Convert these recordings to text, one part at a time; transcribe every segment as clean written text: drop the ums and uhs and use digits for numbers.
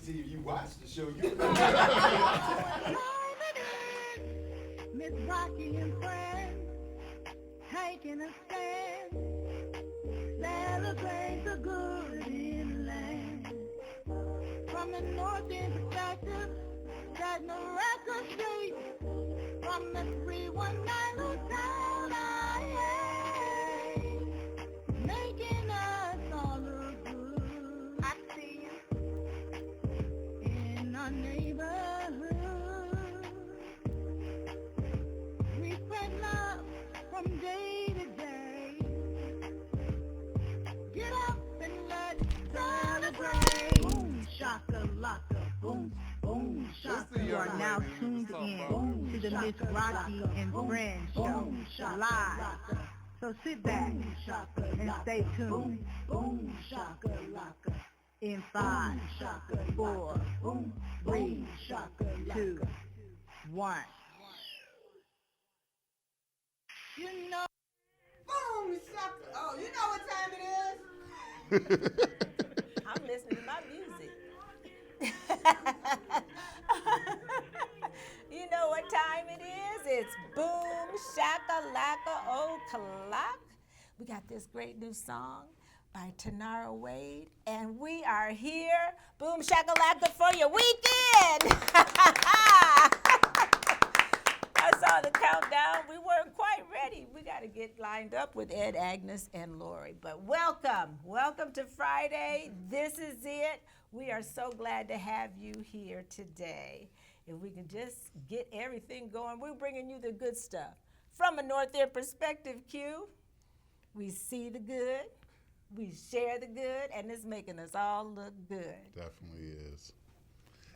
see if you watch the show. You Miss Rocki and friends taking a stand, celebrate the good in the land. From the Northend perspective, setting the record straight. From the 319 town I am, making us all look good. I see you in our neighborhood. We spread love from day to day. Get up and let's celebrate. Boom, shaka laka, boom, boom, shaka. You are now tuned in to the Miss Rocki and Friends show live. So sit back and stay tuned. Boom, shaka laka. In 5, 4, 3, 2, 1. You know. Boom, shaka. Oh, you know what time it is? I'm listening to my music. You know what time it is? It's boom, shakalaka, o'clock. We got this great new song by Tanara Wade, and we are here, boom, shakalaka, for your weekend. I saw the countdown. We weren't quite ready. We got to get lined up with Ed, Agnes, and Lori. But welcome. Welcome to Friday. This is it. We are so glad to have you here today. If we can just get everything going, we're bringing you the good stuff. From a Northend perspective, Q, we see the good, we share the good, and it's making us all look good. Definitely is.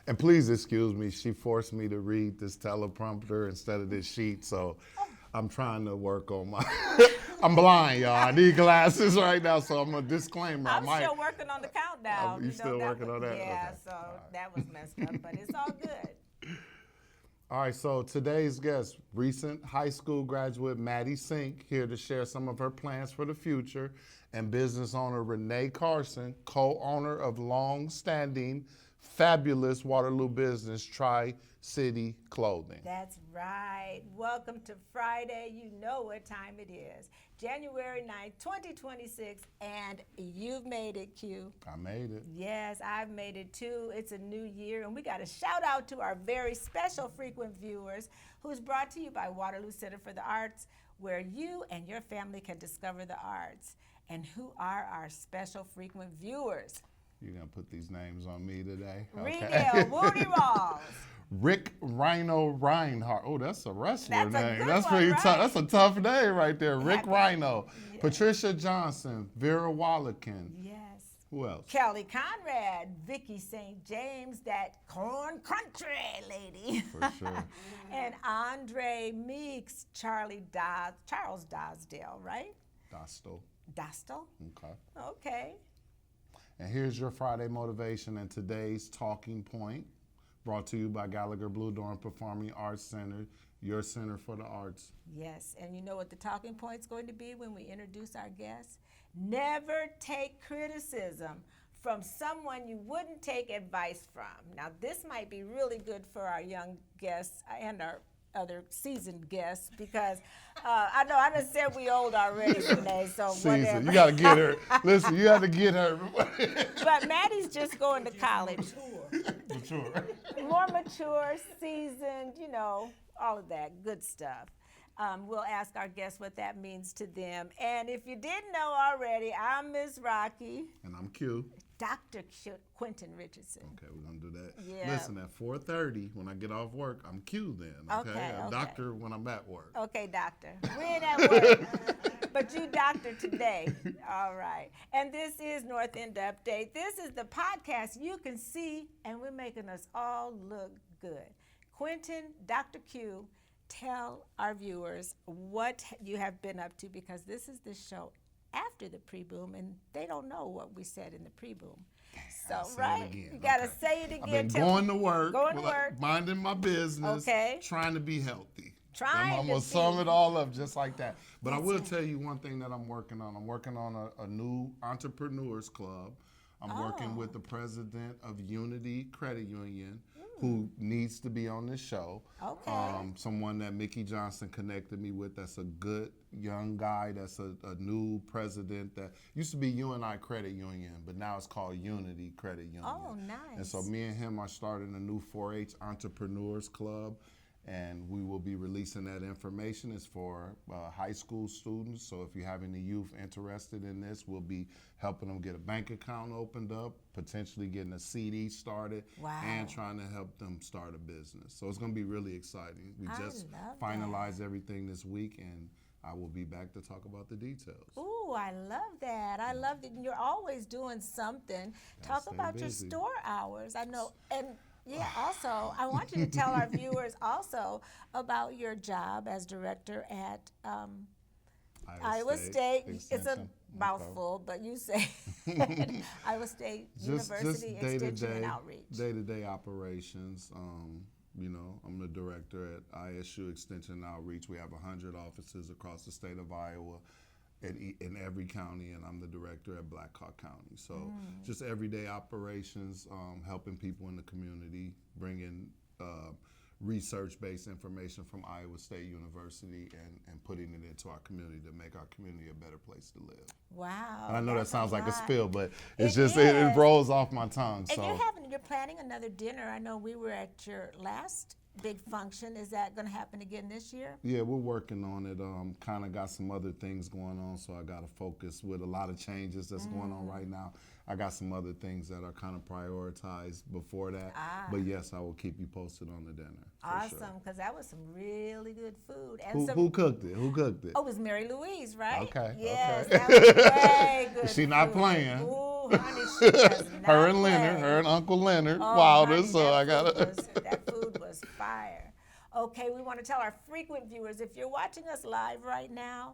And please excuse me, she forced me to read this teleprompter instead of this sheet, so I'm trying to work on my, I'm blind, y'all. I need glasses right now, so I'm a disclaimer. I'm still working on the countdown. You still working on that? Yeah, Okay. so that was messed up, but it's all good. All right, so today's guest, recent high school graduate Mattie Sink, here to share some of her plans for the future, and business owner Renee Carson, co-owner of long-standing, fabulous Waterloo business, Tri-City Clothing. That's right. Welcome to Friday. You know what time it is. January 9th, 2026, and you've made it, Q. I made it. Yes, I've made it too. It's a new year, and we got a shout out to our very special frequent viewers, who's brought to you by Waterloo Center for the Arts, where you and your family can discover the arts. And who are our special frequent viewers? You're going to put these names on me today? Regal, Woody Rawls. Rick Rhino Reinhardt. Oh, that's a wrestler That's a name. good That's one, pretty right? tough. That's a tough name right there. Rick Yeah. Rhino. Yeah. Patricia Johnson. Vera Wallakin. Yes. Who else? Kelly Conrad, Vicky St. James, that corn country lady. For sure. And Andre Meeks, Charles Dosdale, right? Dostal. Dostal? Okay. Okay. And here's your Friday motivation and today's talking point, brought to you by Gallagher Blue Dorn Performing Arts Center, your center for the arts. Yes, and you know what the talking point's going to be when we introduce our guests? Never take criticism from someone you wouldn't take advice from. Now, this might be really good for our young guests and our other seasoned guests, because I know I done said we old already, Renee, so Season. whatever. You got to get her. Listen, you have to get her. But Maddie's just going to college. Mature. More mature, seasoned, you know, all of that good stuff. We'll ask our guests what that means to them. And if you didn't know already, I'm Miss Rocki. And I'm Q. Dr. Quentin Richardson. Okay, we're going to do that. Yeah. Listen, at 4:30, when I get off work, I'm Q then, Okay, I'm okay. doctor when I'm at work. Okay, doctor. We ain't at work, but you doctor today. All right. And this is Northend Update. This is the podcast you can see, and we're making us all look good. Quentin, Dr. Q, tell our viewers what you have been up to, because this is the show after the pre-boom, and they don't know what we said in the pre-boom. So, I'll say it right? again. You got to Okay. say it I've again. been going to work, Going to work. minding my business, Okay. trying to be healthy. Trying I'm to going to sum be. it all up just like that. But I will tell you one thing that I'm working on. I'm working on a new entrepreneurs club. I'm working with the president of Unity Credit Union, who needs to be on this show. Okay. Someone that Mickey Johnson connected me with that's a good young guy, that's a new president that used to be UNI Credit Union, but now it's called Unity Credit Union. Oh, nice. And so me and him are starting a new 4-H Entrepreneurs Club, and we will be releasing that information. It's for high school students, so if you have any youth interested in this, we'll be helping them get a bank account opened up, potentially getting a CD started, and trying to help them start a business. So it's going to be really exciting. We just finalized everything this week, and I will be back to talk about the details. Ooh, I love that. I love that you're always doing something. Talk about your store hours. I know, and yeah, also, I want you to tell our viewers also about your job as director at Iowa State. It's a mouthful, but you say Iowa State University Extension and Outreach. Day-to-day operations. You know, I'm the director at ISU Extension and Outreach. We have 100 offices across the state of Iowa in every county, and I'm the director at Black Hawk County. So just everyday operations, helping people in the community, bringing research-based information from Iowa State University and putting it into our community to make our community a better place to live. Wow. And I know that sounds like a spill, but it's it rolls off my tongue. And you're planning another dinner. I know we were at your last big function. Is that going to happen again this year? Yeah, we're working on it. Kind of got some other things going on, so I got to focus with a lot of changes that's going on right now. I got some other things that are kind of prioritized before that. But yes, I will keep you posted on the dinner. Awesome, because that was some really good food. And who cooked it? Who cooked it? Oh, it was Mary Louise, right? Okay. Yes, okay. that was very good. She not playing. Ooh, honey, she does not Her and play. Leonard, her and Uncle Leonard Oh, Wilder. honey, So I gotta. That food was fire. Okay, we want to tell our frequent viewers, if you're watching us live right now,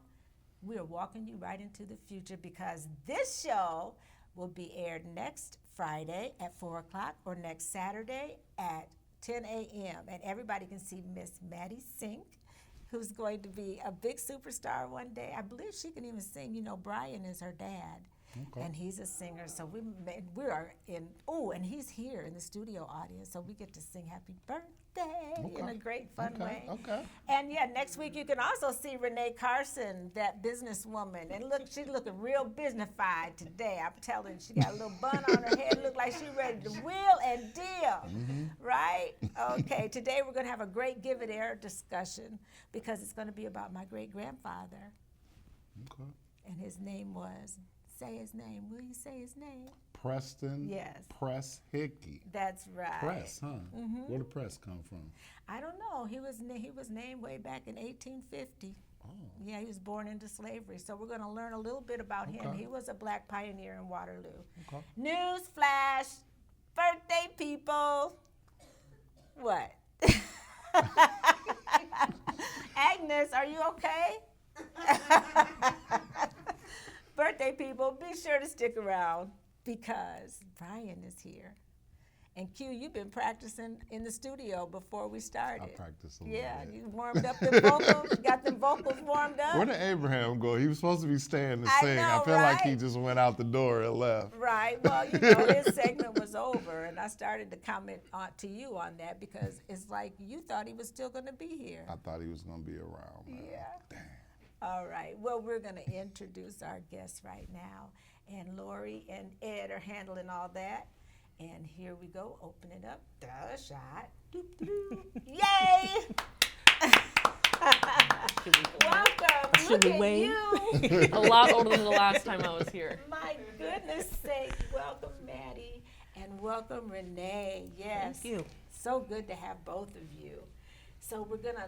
we are walking you right into the future, because this show will be aired next Friday at 4 o'clock or next Saturday at 10 a.m. And everybody can see Miss Mattie Sink, who's going to be a big superstar one day. I believe she can even sing. You know, Brian is her dad. Okay. And he's a singer, so we are in, and he's here in the studio audience, so we get to sing happy birthday in a great fun way. Okay. And yeah, next week you can also see Renee Carson, that businesswoman, and look, she's looking real businessified today. I'm telling you, she got a little bun on her head, look like she's ready to wheel and deal, right? Okay, today we're gonna have a great Give It Air discussion, because it's gonna be about my great-grandfather. Okay. And his name was, say his name. Will you say his name? Preston. Yes. Press Hickey. That's right. Press, huh? Where did Press come from? I don't know. He was named way back in 1850. Oh. Yeah, he was born into slavery. So we're going to learn a little bit about him. He was a black pioneer in Waterloo. Okay. News flash, birthday people. What? Agnes, are you okay? Birthday people, be sure to stick around, because Brian is here. And Q, you've been practicing in the studio before we started. I practiced a little bit. Yeah, you warmed up the vocals, got the vocals warmed up. Where did Abraham go? He was supposed to be staying to sing. I feel like he just went out the door and left. Right, well, you know, his segment was over, and I started to comment to you on that, because it's like you thought he was still going to be here. I thought he was going to be around, man. Yeah. Dang. All right, well, we're going to introduce our guests right now, and Lori and Ed are handling all that. And here we go, open it up, the shot, doop, doop. Yay! Welcome, look at you. A lot older than the last time I was here. My goodness sake, welcome Mattie, and welcome Renee, yes. Thank you. So good to have both of you. So we're gonna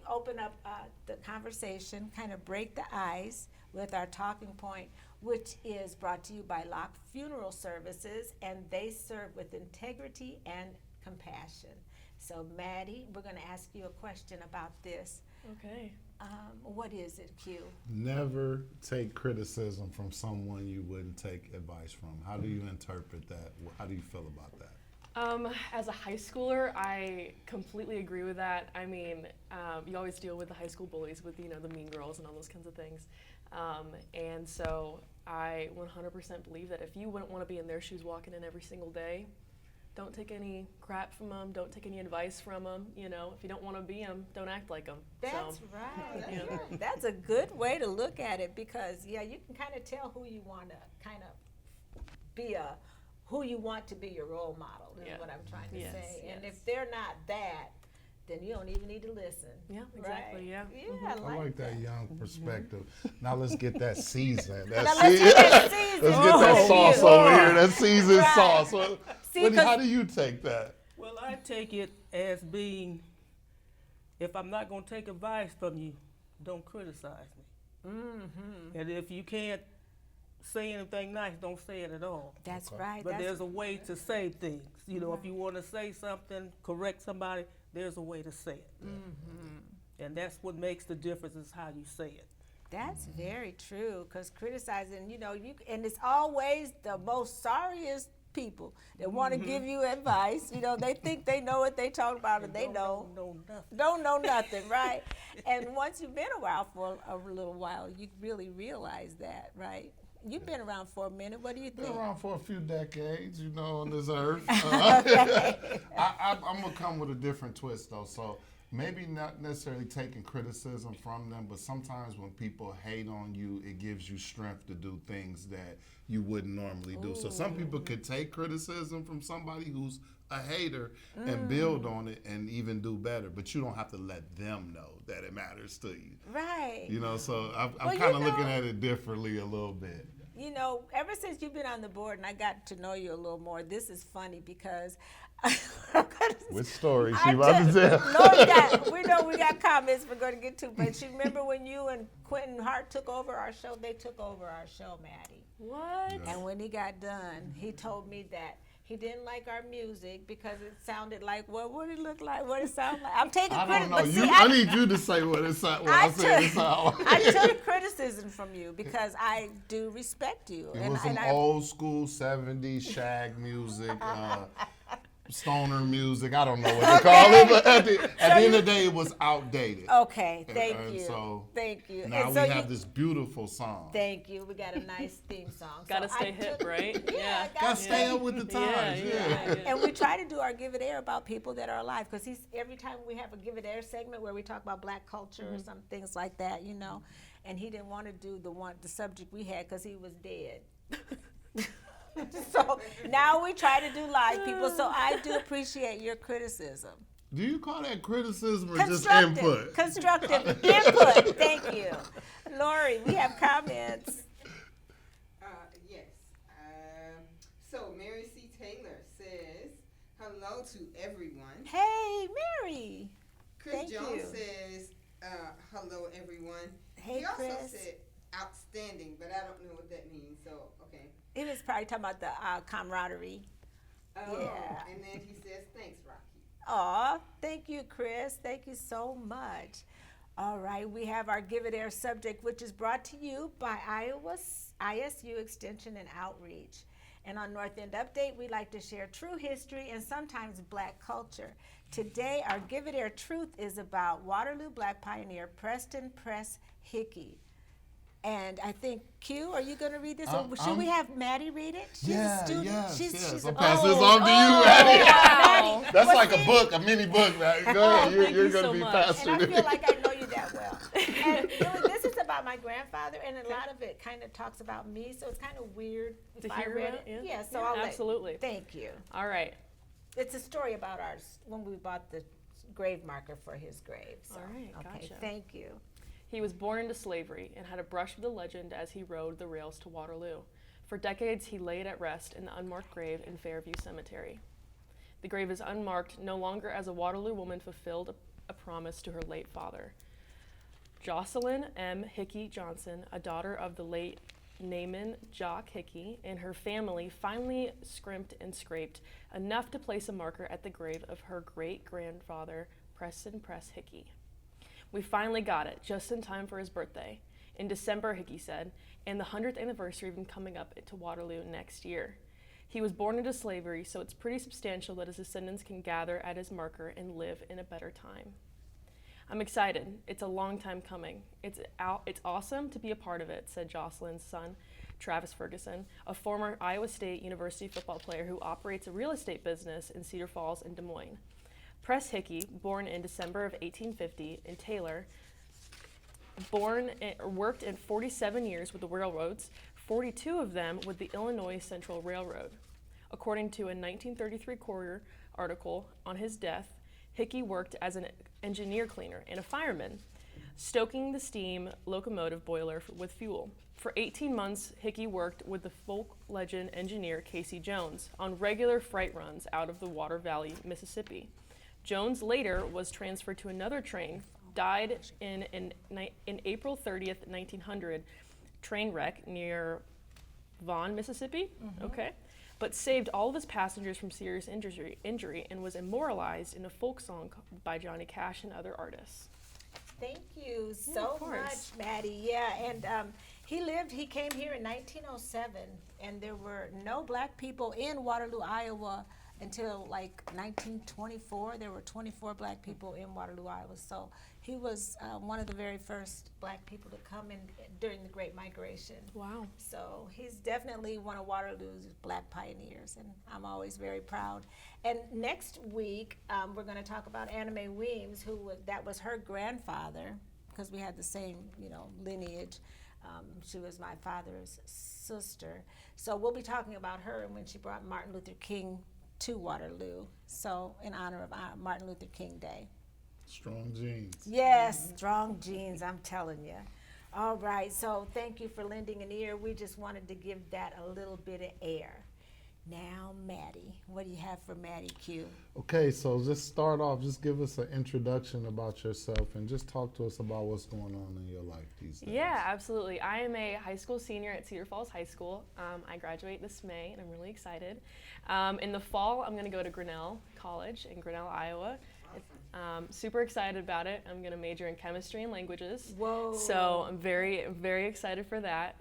open up the conversation, kind of break the ice with our talking point, which is brought to you by Locke Funeral Services, and they serve with integrity and compassion. So Mattie, we're gonna ask you a question about this. Okay. What is it, Q? Never take criticism from someone you wouldn't take advice from. How do you interpret that? How do you feel about that? As a high schooler, I completely agree with that. I mean, you always deal with the high school bullies, with, you know, the mean girls and all those kinds of things. And so I 100% believe that if you wouldn't want to be in their shoes walking in every single day, don't take any crap from them. Don't take any advice from them. You know, if you don't want to be them, don't act like them. That's so, right. Yeah. That's a good way to look at it because, yeah, you can kind of tell who you want to kind of be who you want to be your role model is what I'm trying to say. And if they're not that, then you don't even need to listen. Yeah, exactly. Right? Yeah. Yeah, I like that young perspective. Now let's get that season. Let's get that season. Let's get that sauce over here. That seasoned Right. sauce. What, See, Woody, how do you take that? Well, I take it as being, if I'm not going to take advice from you, don't criticize me. Mm-hmm. And if you can't say anything nice, don't say it at all. That's right. But That's there's a way to say things. You know, if you want to say something, correct somebody, there's a way to say it. Mm-hmm. And that's what makes the difference is how you say it. That's very true, because criticizing, you know, and it's always the most sorriest people that want to give you advice. You know, they think they know what they talk about, and they don't know nothing, right? And once you've been around for a little while, you really realize that, right? You've been around for a minute. What do you think? Been around for a few decades, you know, on this earth. I'm gonna come with a different twist though. So maybe not necessarily taking criticism from them, but sometimes when people hate on you, it gives you strength to do things that you wouldn't normally do. So some people could take criticism from somebody who's a hater and build on it and even do better, but you don't have to let them know that it matters to you. Right. You know, so I'm Well, kind of you know, looking at it differently a little bit. You know, ever since you've been on the board and I got to know you a little more, this is funny because Which story I she about to took- tell? No, we got comments we're going to get to, but you remember when you and Quentin Hart took over our show? They took over our show, Mattie. What? Yeah. And when he got done, he told me that he didn't like our music because it sounded like, well, what did it look like? What did it sound like? I'm taking I credit, don't know. but see, I need you to say what it sound. What I said it sound like. I took criticism from you because I do respect you. It was some old school 70s shag music, stoner music. I don't know what to call it, but at the end of the day, it was outdated. Okay, thank And you. so Thank you. Now And we so have this beautiful song. Thank you. We got a nice theme song. Gotta So stay I hip, took- right? Yeah, Gotta stay up with the times. Yeah. And we try to do our Give It Air about people that are alive, because every time we have a Give It Air segment where we talk about Black culture or some things like that, you know, and he didn't want to do the subject we had because he was dead. So now we try to do live people. So I do appreciate your criticism. Do you call that criticism or just input? Constructive input. Thank you, Lori. We have comments. Yes. So Mary C. Taylor says, hello to everyone. Hey, Mary. Chris Thank Jones you. says, hello everyone. Hey, he also Chris. said outstanding, but I don't know what that means, so okay. He was probably talking about the camaraderie. Oh, Yeah. and then he says, thanks, Rocki. Aw, thank you, Chris. Thank you so much. All right, we have our Give It Air subject, which is brought to you by ISU Extension and Outreach. And on North End Update, we like to share true history and sometimes Black culture. Today, our Give It Air truth is about Waterloo Black pioneer Preston Press Hickey. And I think, Q, are you going to read this? Or should we have Mattie read it? She's a student. Yes. She's I'll a pass this on to you, Maddie. Wow. That's Well, like see- a book, a mini book, man. Go ahead. You're Thank you going to so be much. faster And I than feel me. like I know you that well. And really, this is about my grandfather, and a lot of it kind of talks about me, so it's kind of weird if To I hear read about, it. yeah. So Yeah, I'll absolutely. Thank you. All right. It's a story about ours when we bought the grave marker for his grave. So, All right, okay, gotcha. thank you. He was born into slavery and had a brush with the legend as he rode the rails to Waterloo. For decades, he laid at rest in the unmarked grave in Fairview Cemetery. The grave is unmarked, no longer as a Waterloo woman fulfilled a promise to her late father. Jocelyn M. Hickey Johnson, a daughter of the late Naaman Jock Hickey, and her family finally scrimped and scraped enough to place a marker at the grave of her great-grandfather, Preston Press Hickey. We finally got it, just in time for his birthday. In December, Hickey said, and the 100th anniversary even coming up to Waterloo next year. He was born into slavery, so it's pretty substantial that his descendants can gather at his marker and live in a better time. I'm excited. It's a long time coming. It's awesome to be a part of it, said Jocelyn's son, Travis Ferguson, a former Iowa State University football player who operates a real estate business in Cedar Falls and Des Moines. Press Hickey, born in December of 1850 in Taylor, worked in 47 years with the railroads, 42 of them with the Illinois Central Railroad. According to a 1933 Courier article on his death, Hickey worked as an engineer cleaner and a fireman, stoking the steam locomotive boiler with fuel. For 18 months, Hickey worked with the folk legend engineer Casey Jones on regular freight runs out of the Water Valley, Mississippi. Jones later was transferred to another train, died in April 30th, 1900, train wreck near Vaughan, Mississippi, okay, but saved all of his passengers from serious injury and was immortalized in a folk song by Johnny Cash and other artists. Thank you so much, Mattie. Yeah, and he came here in 1907, and there were no black people in Waterloo, Iowa until like 1924. There were 24 black people in Waterloo, Iowa. So he was one of the very first black people to come in during the Great Migration. Wow. So he's definitely one of Waterloo's black pioneers, and I'm always very proud. And next week, we're going to talk about Anna Mae Weems, that was her grandfather, because we had the same, lineage. She was my father's sister. So we'll be talking about her and when she brought Martin Luther King to Waterloo, so in honor of Martin Luther King Day. Strong genes. Yes, strong genes, I'm telling you. All right, so thank you for lending an ear. We just wanted to give that a little bit of air. Now, Mattie, what do you have for Mattie Q? Okay, so just start off, just give us an introduction about yourself and just talk to us about what's going on in your life these days. Yeah, absolutely. I am a high school senior at Cedar Falls High School. I graduate this May, and I'm really excited. In the fall, I'm going to go to Grinnell College in Grinnell, Iowa. Super excited about it. I'm going to major in chemistry and languages. Whoa. So I'm very, very excited for that.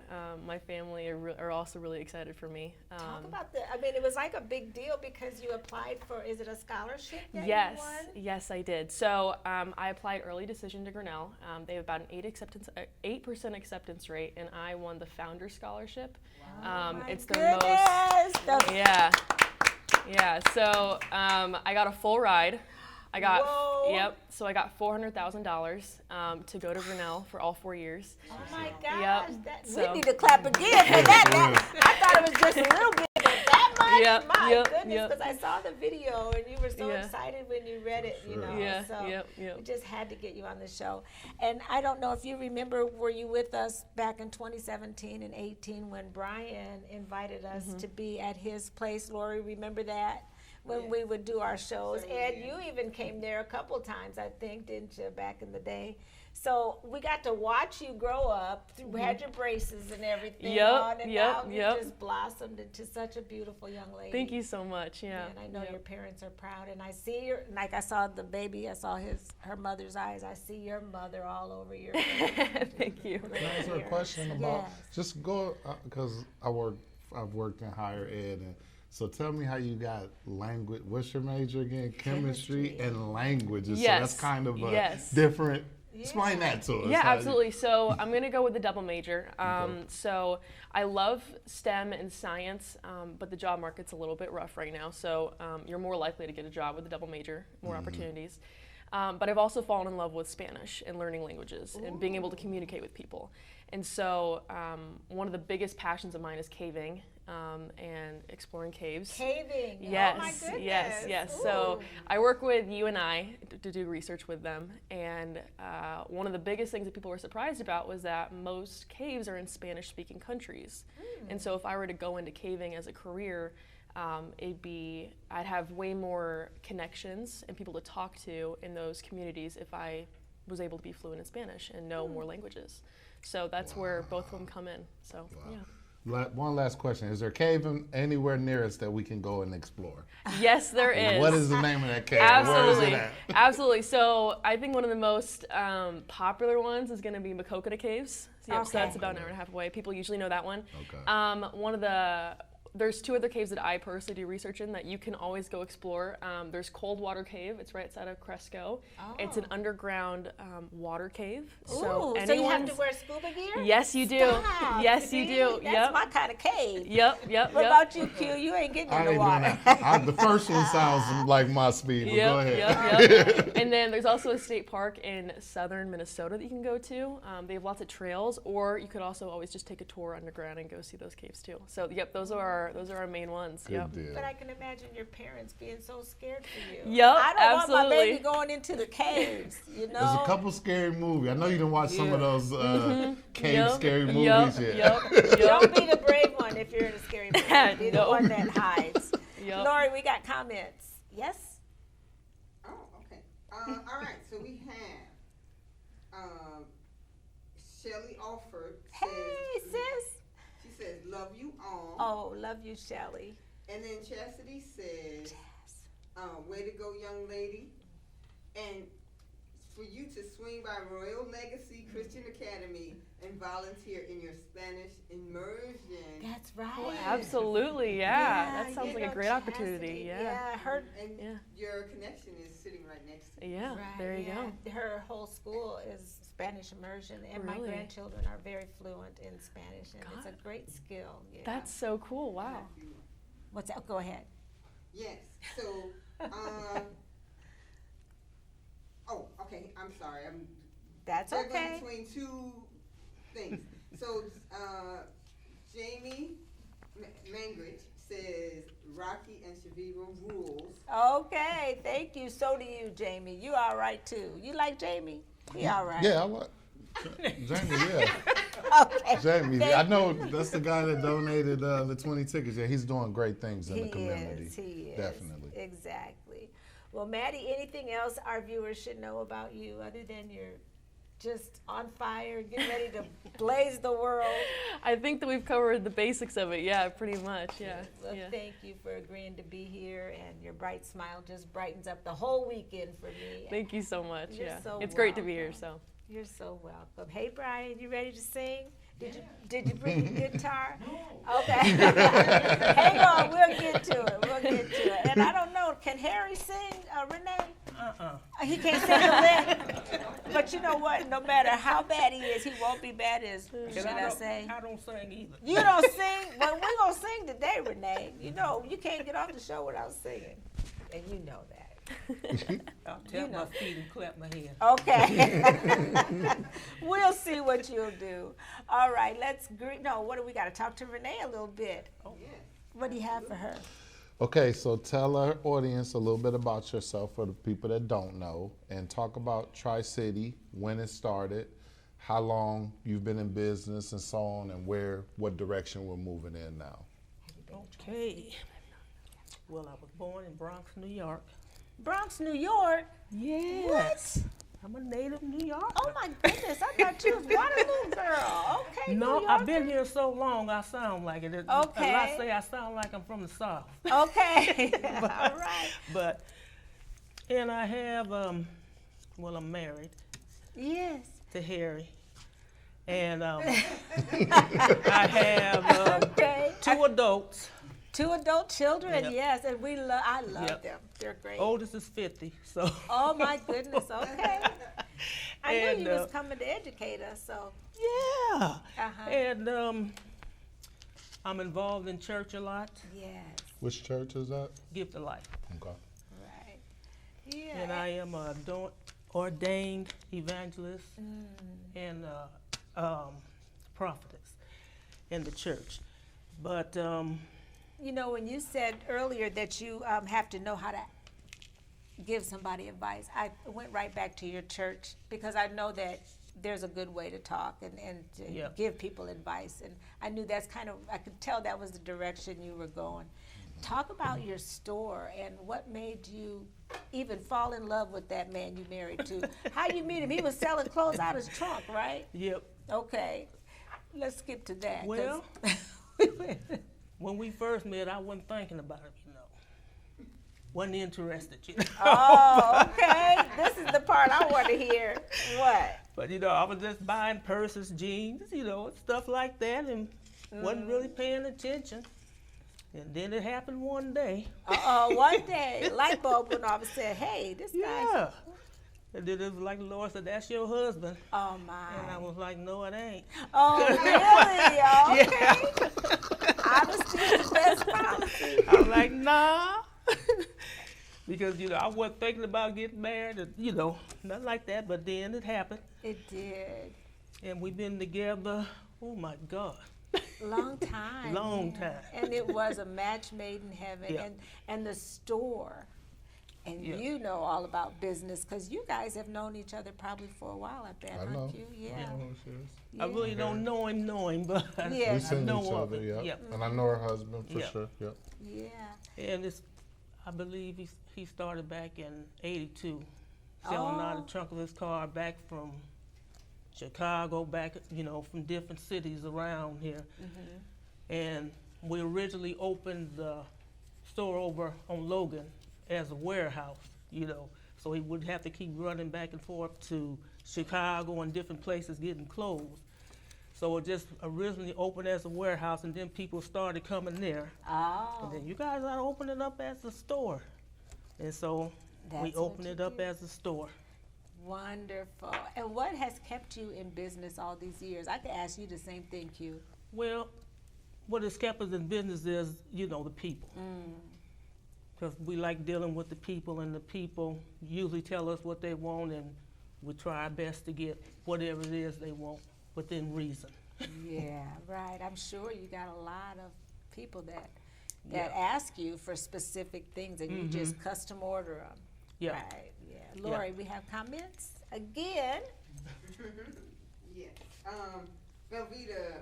My family are also really excited for me. Talk about it was like a big deal because you applied for, is it a scholarship that Yes, you won? yes, I did. So I applied early decision to Grinnell. They have about an 8% acceptance rate, and I won the Founder Scholarship. Wow. It's the most. Yeah. So I got a full ride. I got So I got $400,000 to go to Grinnell for all 4 years. Oh my gosh! Yep. We need to clap again for that. I thought it was just a little bit, but that much. My goodness, because I saw the video and you were so excited when you read it. We just had to get you on the show. And I don't know if you remember, were you with us back in 2017 and 18 when Brian invited us to be at his place? Lori, remember that? When we would do our shows. And you even came there a couple times, I think, didn't you, back in the day? So we got to watch you grow up. You had your braces and everything on, and now you just blossomed into such a beautiful young lady. Thank you so much. Yeah. And I know your parents are proud. And I see like I saw the baby, I saw her mother's eyes. I see your mother all over your face. Thank you. Can I answer a question about, just go, because I've worked in higher ed, and so tell me how you got language. What's your major again? Chemistry and languages. Yes. So that's kind of a different. Explain that to us. Yeah, absolutely. So I'm going to go with the double major. Okay. So I love STEM and science, but the job market's a little bit rough right now. So you're more likely to get a job with a double major, more opportunities. But I've also fallen in love with Spanish and learning languages and being able to communicate with people. And so one of the biggest passions of mine is caving. And exploring caves. Caving. Yes, oh my goodness. yes. Ooh. So I work with UNI to do research with them, and one of the biggest things that people were surprised about was that most caves are in Spanish-speaking countries. And so if I were to go into caving as a career, I'd have way more connections and people to talk to in those communities if I was able to be fluent in Spanish and know more languages. So that's where both of them come in. So yeah. One last question. Is there a cave anywhere near us that we can go and explore? Yes, there is. What is the name of that cave? Absolutely. Where is it at? Absolutely. So I think one of the most popular ones is going to be Makokata Caves. So that's about an hour and a half away. People usually know that one. Okay. One of the there's 2 other caves that I personally do research in that you can always go explore. There's Cold Water Cave. It's right outside of Cresco. It's an underground water cave. Ooh, so you have to wear scuba gear? Yes, you do. Stop. Yes, you See? do. That's my kind of cave. Yep. What about you, Q? You ain't getting in I the ain't water. doing that. The first one sounds like my speed, but go ahead. Yep. And then there's also a state park in southern Minnesota that you can go to. They have lots of trails, or you could also always just take a tour underground and go see those caves too. So yep, those are our main ones. Good deal. But I can imagine your parents being so scared for you. Yep, I don't want my absolutely. baby going into the caves, you know? There's a couple scary movies. I know you didn't watch some of those cave Yep, scary movies yet. Yep. Don't be the brave one if you're in a scary movie. Be the No. one that hides. Yep. Lori, we got comments. Yes? Oh, okay. All right, so we have Shelly Alford Hey, says, sis. she says, love you all. Oh, love you, Shelly. And then Chastity says, way to go, young lady. And for you to swing by Royal Legacy Christian Academy and volunteer in your Spanish immersion. That's right. Oh, absolutely, yeah. That sounds like a great opportunity. Yeah. And Yeah. your connection is sitting right next to you. Yeah, Right, there you yeah. go. Her whole school is Spanish immersion, and my Really? grandchildren are very fluent in Spanish, and it's a great skill. Yeah. That's so cool. Wow. What's that? Go ahead. Yes. So, oh, okay. I'm sorry. That's juggling okay. between 2 things. So, Jamie Mangridge says Rocki and Shavira rules. Okay, thank you. So do you, Jamie. You all right too. You like Jamie? He all right. Yeah, I like Jamie. Yeah, Okay. Jamie. Thank I know that's the guy that donated the 20 tickets. Yeah, he's doing great things in the community. He is. Definitely. Exactly. Well, Mattie, anything else our viewers should know about you other than you're just on fire, getting ready to blaze the world? I think that we've covered the basics of it. Yeah, pretty much. Yeah. Well, Yeah. thank you for agreeing to be here, and your bright smile just brightens up the whole weekend for me. Thank you so much. You're Yeah. so It's great to be here. welcome. So. You're so welcome. Hey, Brian, you ready to sing? Did you bring your guitar? Okay. Hang on, we'll get to it. And I don't know, can Harry sing, Renee? He can't sing a lick. But you know what? No matter how bad he is, he won't be bad as, should I say? I don't sing either. You don't sing? Well, we're going to sing today, Renee. You know, you can't get off the show without singing. And you know that. I'll tap my feet and clap my hands. Okay. We'll see what you'll do. All right, let's what do we got to talk to Renee a little bit? What do you have for her? Okay, so tell our audience a little bit about yourself for the people that don't know, and talk about Tri-City, when it started, how long you've been in business, and so on, and what direction we're moving in now. Okay. Well, I was born in Bronx, New York. Bronx, New York? Yes. I'm a native New Yorker. Oh my goodness, I thought you was Waterloo girl. Okay, No, New I've been Yorker. here so long, I sound like it. Okay. I say I sound like I'm from the South. Okay, all right. But, and I have, well, I'm married Yes. to Harry. And I have Okay. 2 adults. 2 adult children, Yep. yes, and I love Yep. them. They're great. Oldest is 50, so. Oh my goodness, okay. I And, knew you was coming to educate us, so. Yeah. Uh-huh. And I'm involved in church a lot. Yes, Which church is that? Gift of Life. Okay. right. Yeah. And I am a ordained evangelist and prophetess in the church. But You know, when you said earlier that you have to know how to give somebody advice, I went right back to your church because I know that there's a good way to talk and to Yep. give people advice. And I knew that's I could tell that was the direction you were going. Talk about your store and what made you even fall in love with that man you married to. How you meet him? He was selling clothes out his trunk, right? yep. Okay. Let's skip to that. 'cause- Well, when we first met, I wasn't thinking about it, Wasn't interested, Oh, okay. This is the part I want to hear. What? But I was just buying purses, jeans, and stuff like that, and wasn't really paying attention. And then it happened one day. One day, light bulb went off and said, hey, this guy's. Yeah. And then it was like the Lord said, that's your husband. Oh, my. And I was like, no, it ain't. Oh, really? Okay. Honesty is the best policy. I was like, nah. Because, I wasn't thinking about getting married, and, nothing like that. But then it happened. It did. And we've been together, oh, my God. Long time. Long time. And it was a match made in heaven. Yeah. And the store. And Yeah. you know all about business because you guys have known each other probably for a while, I bet, I know. aren't you? Yeah. I know who she is. I really don't know him, but Yeah. We I seen know each of other, it. yeah. Yep. And I know her husband for Yep. sure. Yep. Yeah. And I believe he started back in '82, selling out of the trunk of his car back from Chicago, back, from different cities around here. And we originally opened the store over on Logan as a warehouse, so he would have to keep running back and forth to Chicago and different places getting clothes. So it just originally opened as a warehouse, and then people started coming there. Oh. And then you guys are opening it up as a store. And so we That's what opened you it up do. as a store. Wonderful. And what has kept you in business all these years? I could ask you the same thing, Q. Well, what has kept us in business is, the people. Because we like dealing with the people, and the people usually tell us what they want, and we try our best to get whatever it is they want within reason. Yeah, right. I'm sure you got a lot of people that Yeah. ask you for specific things, and you just custom order them. Yeah. Right. Yeah. Lori, we have comments again. Yes. Velveeta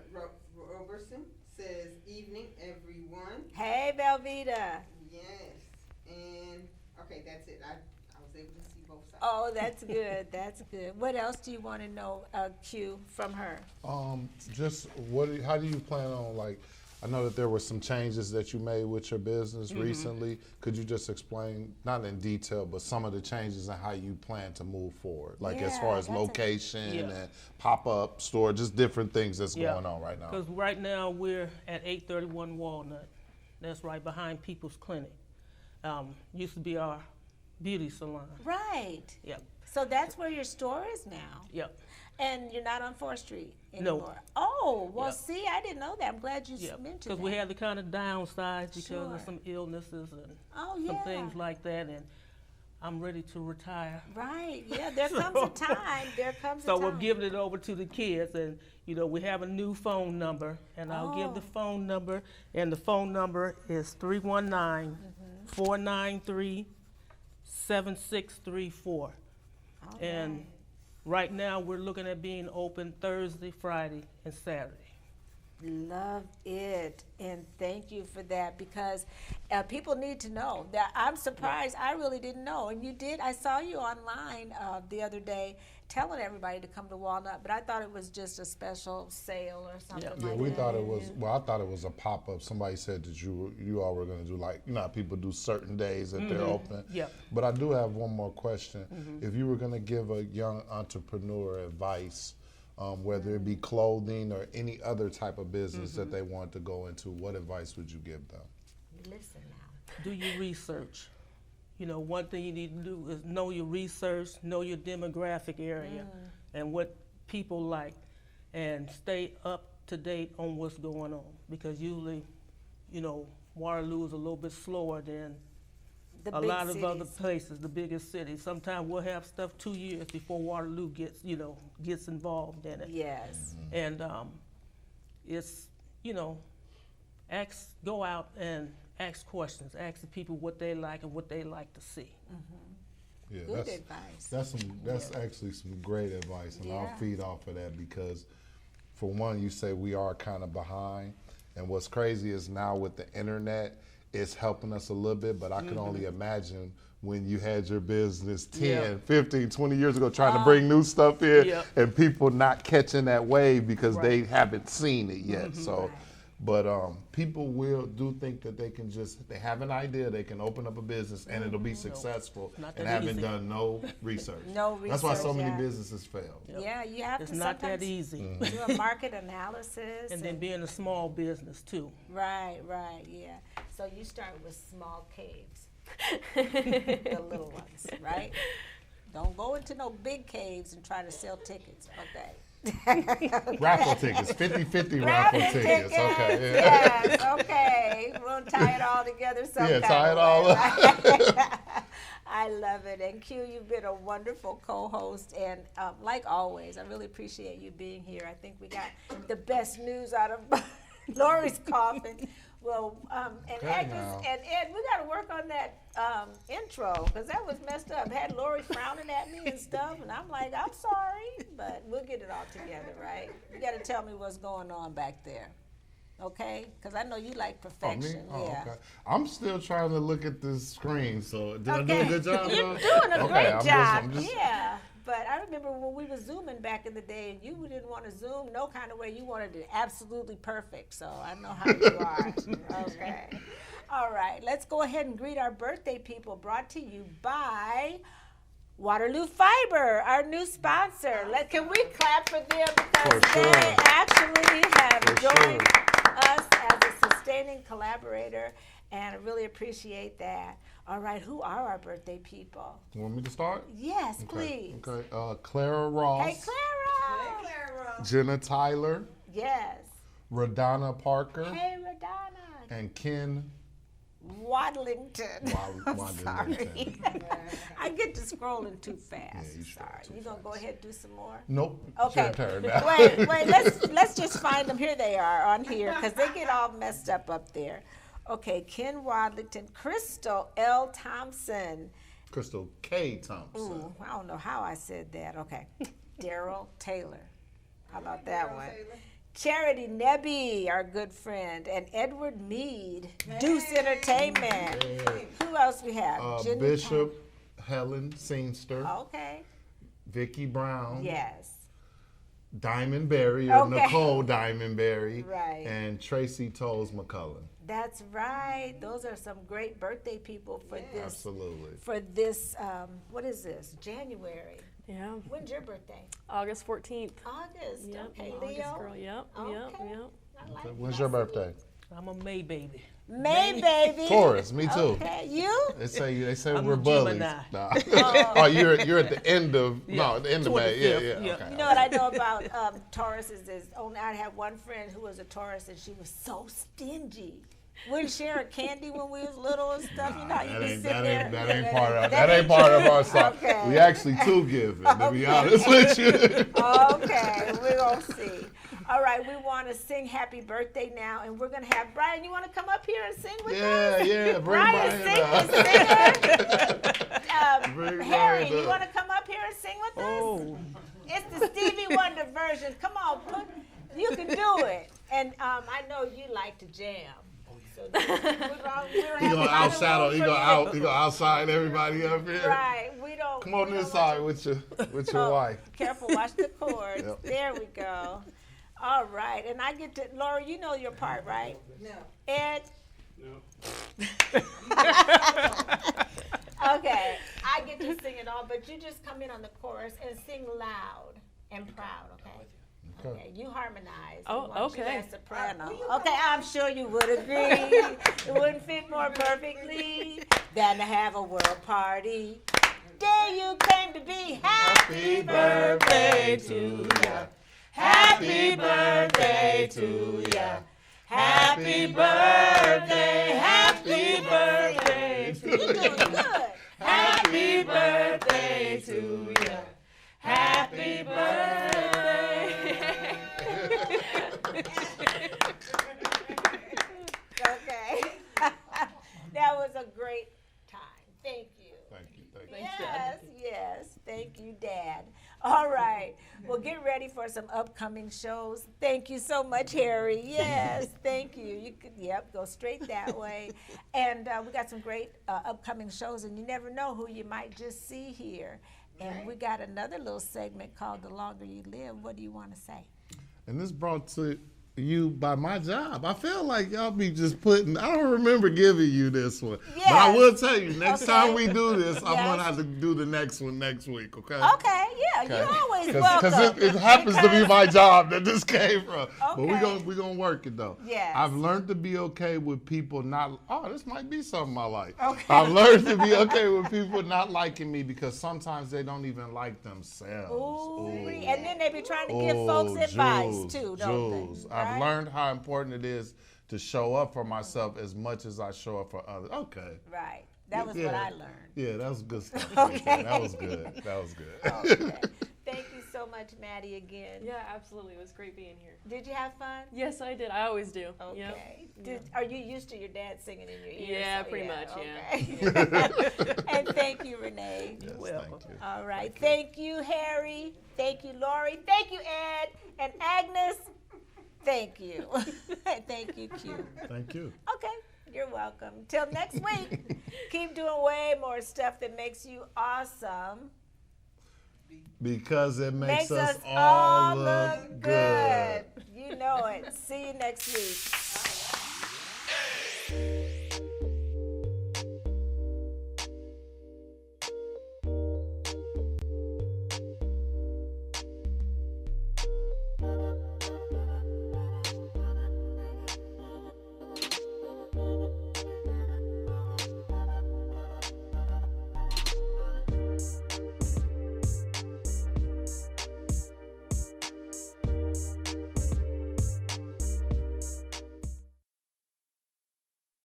Roberson says, evening, everyone. Hey, Velveeta. Yes. And, okay, that's it. I was able to see both sides. Oh, that's good. That's good. What else do you want to know, Q, from her? Just how do you plan on, I know that there were some changes that you made with your business recently. Could you just explain, not in detail, but some of the changes and how you plan to move forward? As far as that's location Yeah. and pop-up store, just different things that's Yeah. going on right now. Because right now we're at 831 Walnut. That's right behind People's Clinic. Used to be our beauty salon. Right. Yep. So that's where your store is now. Yep. And you're not on 4th Street No. anymore. Oh, well, Yep. see, I didn't know that. I'm glad you Yep. mentioned Because that. we had to kind of downsize because Sure. of some illnesses and Oh, some yeah. things like that. And I'm ready to retire. Right. Yeah, there comes a time. There comes a So time. we're giving it over to the kids, and we have a new phone number, and I'll give the Oh. phone number, and the phone number is 319-493-7634. All And right. right now we're looking at being open Thursday, Friday, and Saturday. Love it, and thank you for that, because people need to know that. I'm surprised. I really didn't know, and you did. I saw you online the other day telling everybody to come to Walnut, but I thought it was just a special sale or something Yeah. Yeah, like we that. thought it was. Well, I thought it was a pop up. Somebody said that you all were going to do how people do certain days that they're open. Yeah. But I do have one more question. If you were going to give a young entrepreneur advice, whether it be clothing or any other type of business that they want to go into, what advice would you give them? Listen now. Do your research. One thing you need to do is know your research, know your demographic area, and what people like, and stay up to date on what's going on. Because usually, Waterloo is a little bit slower than The a big lot of other cities. places, the biggest cities. Sometimes we'll have stuff 2 years before Waterloo gets involved in it. Yes. And it's, go out and ask questions, ask the people what they like and what they like to see. Yeah, Good advice. That's actually some great advice, and I'll Yeah. feed off of that because, for one, you say we are kind of behind, and what's crazy is now with the internet, it's helping us a little bit, but I can only imagine when you had your business 10, Yeah. 15, 20 years ago trying to bring new stuff in Yep. and people not catching that wave because they haven't seen it yet. So But people do think that they have an idea, they can open up a business and it'll be successful Not and that haven't easy. done no research. No That's why so research, many yeah. businesses fail. Yeah, you have It's to not that sometimes easy. do a market analysis. And then being a small business too. Right, yeah. So you start with small caves, the little ones, right? Don't go into no big caves and try to sell tickets, okay? Raffle tickets, 50-50 raffle tickets. Okay. Yes, okay. We'll tie it all together some Yeah, kind tie of it all way, up. right? I love it. And Q, you've been a wonderful co-host. And like always, I really appreciate you being here. I think we got the best news out of Lori's coffin. Well, and Okay, Agnes now. and Ed, we got to work on that intro because that was messed up. Had Lori frowning at me and stuff, and I'm like, I'm sorry, but we'll get it all together, right? You got to tell me what's going on back there, okay? Because I know you like Oh, me? perfection. Oh, yeah. okay. I'm still trying to look at this screen, so did I do Okay. a good job? You're though? doing a Okay, great I'm job. just- Yeah. But I remember when we were Zooming back in the day, and you didn't want to Zoom no kind of way. You wanted it absolutely perfect. So I know how you are. Okay. All right. Let's go ahead and greet our birthday people. Brought to you by Waterloo Fiber, our new sponsor. Can we clap for them because For they sure. actually have For joined sure. us as a sustaining collaborator, and I really appreciate that. All right, who are our birthday people? You want me to start? Yes, Okay. please. Okay. Clara Ross, Hey, Clara. Clara. Jenna Tyler, Yes. Radonna Parker, Hey, Radonna. and Ken Waddlington. I'm Waddlington. sorry. I get to scrolling too fast. Yeah, you scroll Sorry. too You gonna go fast. ahead and do some more? Nope. Okay. It's your turn now. Wait. Let's just find them. Here they are on here because they get all messed up there. Okay, Ken Waddlington, Crystal L. Thompson. Crystal K. Thompson. Ooh, I don't know how I said that. Okay, Daryl Taylor. How about that one? Charity Nebby, our good friend, and Edward Mead, Deuce Entertainment. Who else we have? Jenny Bishop Helen Seenster, Okay. Vicky Brown, Yes. Diamond Berry, or Okay. Nicole Diamond Berry, Right. and Tracy Toles McCullen. That's right. Those are some great birthday people for this. Absolutely. For this, what is this? January. Yeah. When's your birthday? August 14th. August. Yep. Okay, I'm an Leo. August girl. Yep. Okay. Yep. I like When's your birthday? I'm a May baby. May baby. Taurus, me too. Okay, you? They say I'm we're a bullies. Gemini. Nah. Oh, you're at the end of the end of May. 25th, Yeah. yeah. Okay. You know what I know about Tauruses is only I had one friend who was a Taurus and she was so stingy. Wouldn't share a candy when we was little and stuff. You know how you That be ain't, sitting that there. ain't, that ain't part of That that ain't part of our song. Okay. We actually too giving, to be honest with you. Okay, we're gonna see. All right, we want to sing happy birthday now, and we're gonna have Brian. You want to come up here and sing with us? Yeah, bring Brian, Brian sing the singer. Bring Harry, Brian you up. want to come up here and sing with us? Oh, It's the Stevie Wonder version. Come on, you can do it. And I know you like to jam. So we don't He have gonna a lot of outshadow. room He for gonna you. he gonna outside everybody up here. Right, we don't. Come on we don't this want side with your Oh, wife. Careful, watch the cords. Yep. There we go. All right, and I get to, Laura, you know your part, right? No. Ed? Okay, I get to sing it all, but you just come in on the chorus and sing loud and proud, okay? Okay, you harmonize. Oh, We want you okay. as soprano. Okay, I'm sure you would agree. It wouldn't fit more perfectly than to have a world party. Day you came to be. Happy birthday to ya. Happy birthday to ya. Happy birthday. Happy birthday to you. You're doing good. Happy birthday to ya. Happy birthday. Okay. That was a great time. Thank you. Thank you. Yes. Thank you, Dad. All right. Well, get ready for some upcoming shows. Thank you so much, Harry. Yes, thank you. You could, go straight that way. And we got some great upcoming shows, and you never know who you might just see here. And we got another little segment called The Longer You Live. What do you want to say? And this brought to you by my job. I feel like y'all be just putting, I don't remember giving you this one. But Yes. I will tell you, next Okay. time we do this, I'm Yes. going to have to do the next one next week, okay? Okay, yeah, you're always welcome. Because it happens to be Because- my job that this came from. But we're Okay. gonna work it though. Yes. I've learned to be okay with people not, this might be something I like. Okay. I've learned to be okay with people not liking me because sometimes they don't even like themselves. Ooh, Ooh. and then they be trying to give folks advice Jules, too, don't Jules. they? I've Right? learned how important it is to show up for myself as much as I show up for others. Okay. Right. That was what Yeah. I learned. Yeah, that was good stuff. Okay. That was good. That was good. Okay. Thank you so much, Mattie, again. Yeah, absolutely. It was great being here. Did you have fun? Yes, I did. I always do. Yep. Okay. Are you used to your dad singing in your ears? Yeah, So, pretty much, Okay. And thank you, Renee. Yes, welcome. thank you. All right. Thank you, Harry. Thank you, Lori. Thank you, Ed. And Agnes, thank you. Thank you, Q. Thank you. Okay. You're welcome. Till next week, keep doing way more stuff that makes you awesome. Because it makes us us all look good. You know it. See you next week.